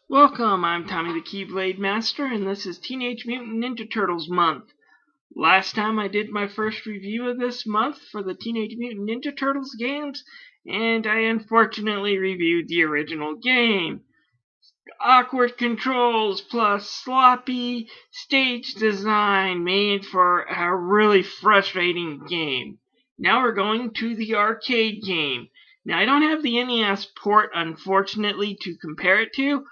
Welcome, I'm Tommy the Keyblade Master, and this is Teenage Mutant Ninja Turtles month. Last time I did my first review of this month for the Teenage Mutant Ninja Turtles games, and I unfortunately reviewed the original game. Awkward controls plus sloppy stage design made for a really frustrating game. Now we're going to the arcade game. Now I don't have the NES port, unfortunately, to compare it to,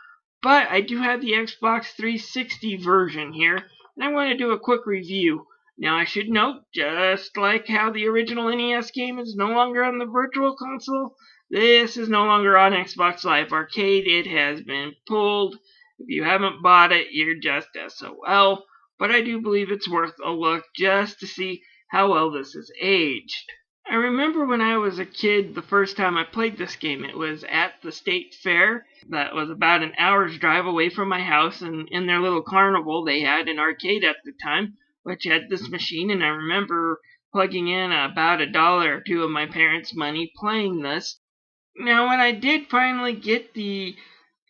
but I do have the Xbox 360 version here, and I want to do a quick review. Now I should note, just like how the original NES game is no longer on the Virtual Console, this is no longer on Xbox Live Arcade. It has been pulled. If you haven't bought it, you're just SOL, but I do believe it's worth a look just to see how well this has aged. I remember when I was a kid, the first time I played this game, it was at the state fair that was about an hour's drive away from my house, and in their little carnival they had an arcade at the time, which had this machine, and I remember plugging in about $1 or $2 of my parents' money playing this. Now, when I did finally get the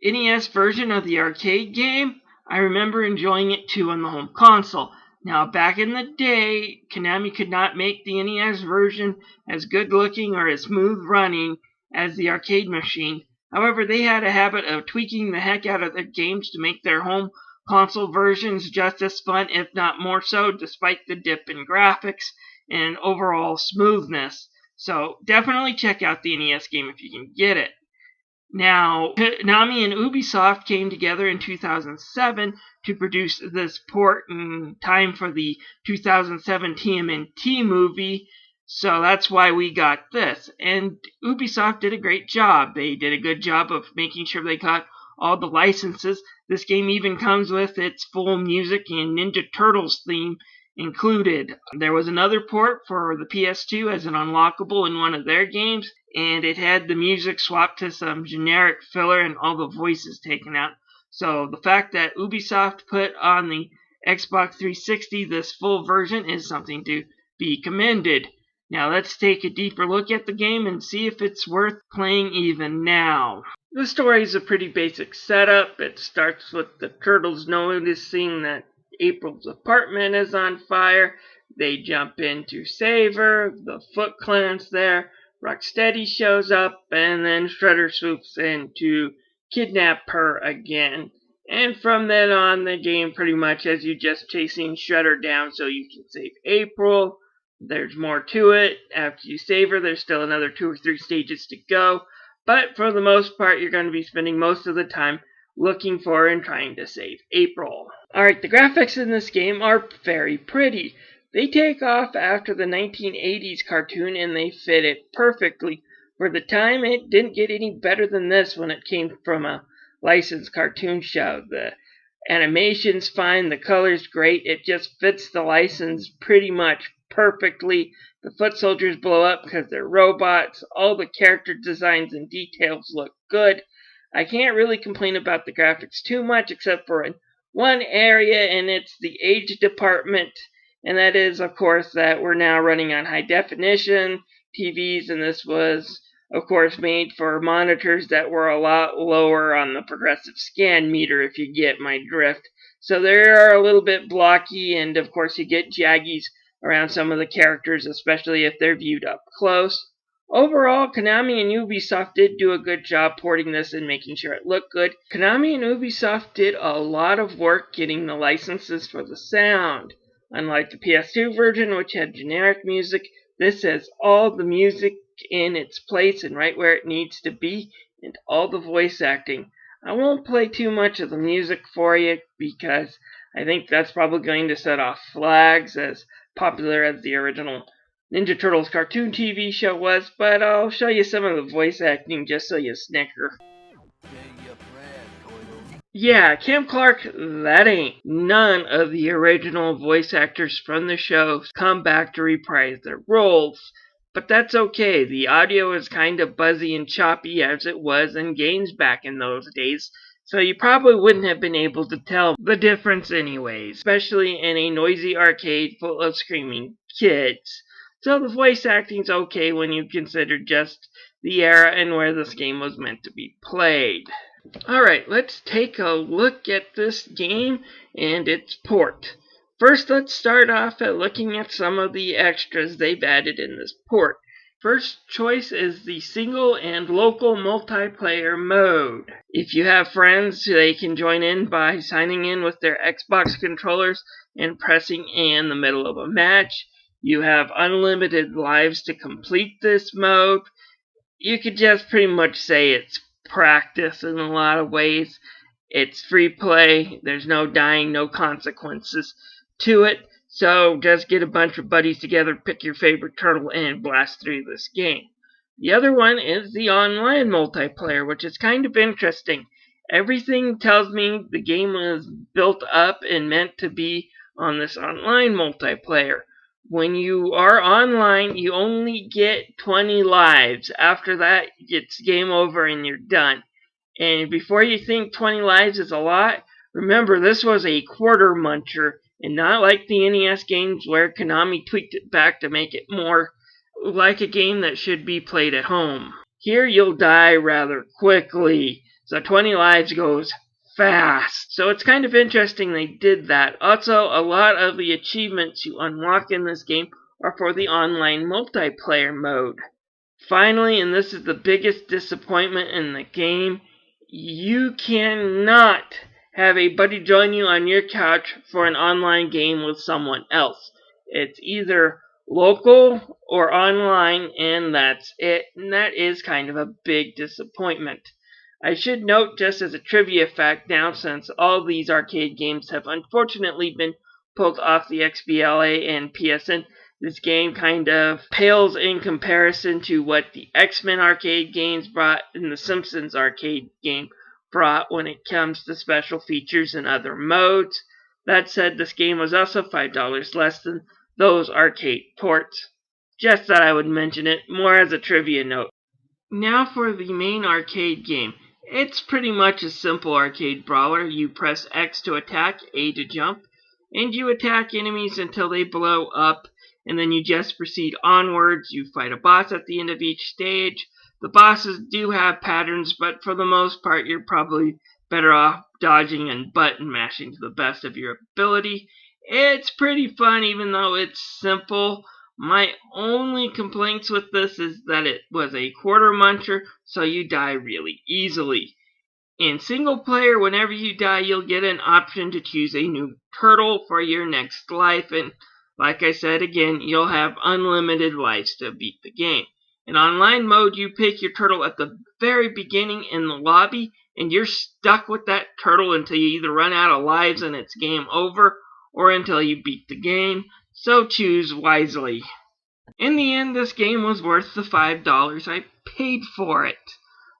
NES version of the arcade game, I remember enjoying it too on the home console. Now, back in the day, Konami could not make the NES version as good looking or as smooth running as the arcade machine. However, they had a habit of tweaking the heck out of their games to make their home console versions just as fun, if not more so, despite the dip in graphics and overall smoothness. So definitely check out the NES game if you can get it. Now, Konami and Ubisoft came together in 2007 to produce this port in time for the 2007 TMNT movie, so that's why we got this. And Ubisoft did a great job. They did a good job of making sure they got all the licenses. This game even comes with its full music and Ninja Turtles theme included. There was another port for the PS2 as an unlockable in one of their games, and it had the music swapped to some generic filler and all the voices taken out. So the fact that Ubisoft put on the Xbox 360 this full version is something to be commended. Now let's take a deeper look at the game and see if it's worth playing even now. The story is a pretty basic setup. It starts with the Turtles noticing that April's apartment is on fire. They jump in to save her. The Foot Clan's there. Rocksteady shows up, and then Shredder swoops in to kidnap her again. And from then on, the game pretty much has you just chasing Shredder down so you can save April. There's more to it. After you save her, there's still another 2 or 3 stages to go. But for the most part, you're going to be spending most of the time looking for and trying to save April. Alright, the graphics in this game are very pretty. They take off after the 1980s cartoon and they fit it perfectly. For the time, it didn't get any better than this when it came from a licensed cartoon show. The animation's fine, the color's great, it just fits the license pretty much perfectly. The foot soldiers blow up because they're robots. All the character designs and details look good. I can't really complain about the graphics too much except for in one area, and it's the age department. And that is, of course, that we're now running on high definition TVs, and this was, of course, made for monitors that were a lot lower on the progressive scan meter, if you get my drift. So they are a little bit blocky, and of course you get jaggies around some of the characters, especially if they're viewed up close. Overall, Konami and Ubisoft did do a good job porting this and making sure it looked good. Konami and Ubisoft did a lot of work getting the licenses for the sound. Unlike the PS2 version, which had generic music, this has all the music in its place and right where it needs to be, and all the voice acting. I won't play too much of the music for you because I think that's probably going to set off flags, as popular as the original Ninja Turtles cartoon TV show was, but I'll show you some of the voice acting just so you snicker. Yeah, Kim Clark, that ain't. None of the original voice actors from the show come back to reprise their roles. But that's okay, the audio is kind of buzzy and choppy as it was in games back in those days, so you probably wouldn't have been able to tell the difference anyways, especially in a noisy arcade full of screaming kids. So the voice acting's okay when you consider just the era and where this game was meant to be played. Alright, let's take a look at this game and its port. First, let's start off at looking at some of the extras they've added in this port. First choice is the single and local multiplayer mode. If you have friends, they can join in by signing in with their Xbox controllers and pressing A in the middle of a match. You have unlimited lives to complete this mode. You could just pretty much say it's practice in a lot of ways. It's free play. There's no dying, no consequences to it. So just get a bunch of buddies together, pick your favorite turtle, and blast through this game. The other one is the online multiplayer, which is kind of interesting. Everything tells me the game was built up and meant to be on this online multiplayer. When you are online, you only get 20 lives. After that, it's game over and you're done. And before you think 20 lives is a lot, remember this was a quarter muncher, and not like the NES games where Konami tweaked it back to make it more like a game that should be played at home. Here you'll die rather quickly, so 20 lives goes fast. So it's kind of interesting they did that. Also, a lot of the achievements you unlock in this game are for the online multiplayer mode. Finally, and this is the biggest disappointment in the game, you cannot have a buddy join you on your couch for an online game with someone else. It's either local or online, and that's it. And that is kind of a big disappointment. I should note, just as a trivia fact now, since all these arcade games have unfortunately been pulled off the XBLA and PSN, this game kind of pales in comparison to what the X-Men arcade games brought and the Simpsons arcade game brought when it comes to special features and other modes. That said, this game was also $5 less than those arcade ports. Just thought I would mention it, more as a trivia note. Now for the main arcade game. It's pretty much a simple arcade brawler. You press X to attack, A to jump, and you attack enemies until they blow up, and then you just proceed onwards. You fight a boss at the end of each stage. The bosses do have patterns, but for the most part, you're probably better off dodging and button mashing to the best of your ability. It's pretty fun, even though it's simple. My only complaints with this is that it was a quarter muncher, so you die really easily. In single player, whenever you die, you'll get an option to choose a new turtle for your next life, and like I said again, you'll have unlimited lives to beat the game. In online mode, you pick your turtle at the very beginning in the lobby, and you're stuck with that turtle until you either run out of lives and it's game over, or until you beat the game, so choose wisely. In the end, this game was worth the $5 I paid for it.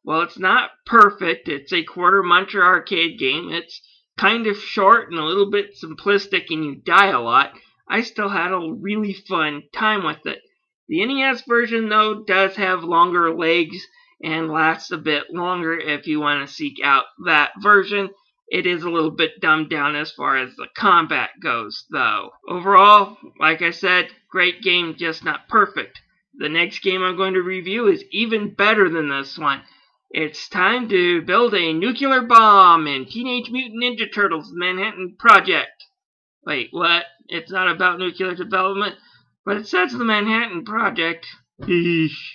While it's not perfect, it's a quarter muncher arcade game. It's kind of short and a little bit simplistic and you die a lot. I still had a really fun time with it. The NES version, though, does have longer legs and lasts a bit longer if you want to seek out that version. It is a little bit dumbed down as far as the combat goes, though. Overall, like I said, great game, just not perfect. The next game I'm going to review is even better than this one. It's time to build a nuclear bomb in Teenage Mutant Ninja Turtles Manhattan Project. Wait, what? It's not about nuclear development, but it says the Manhattan Project. Eesh.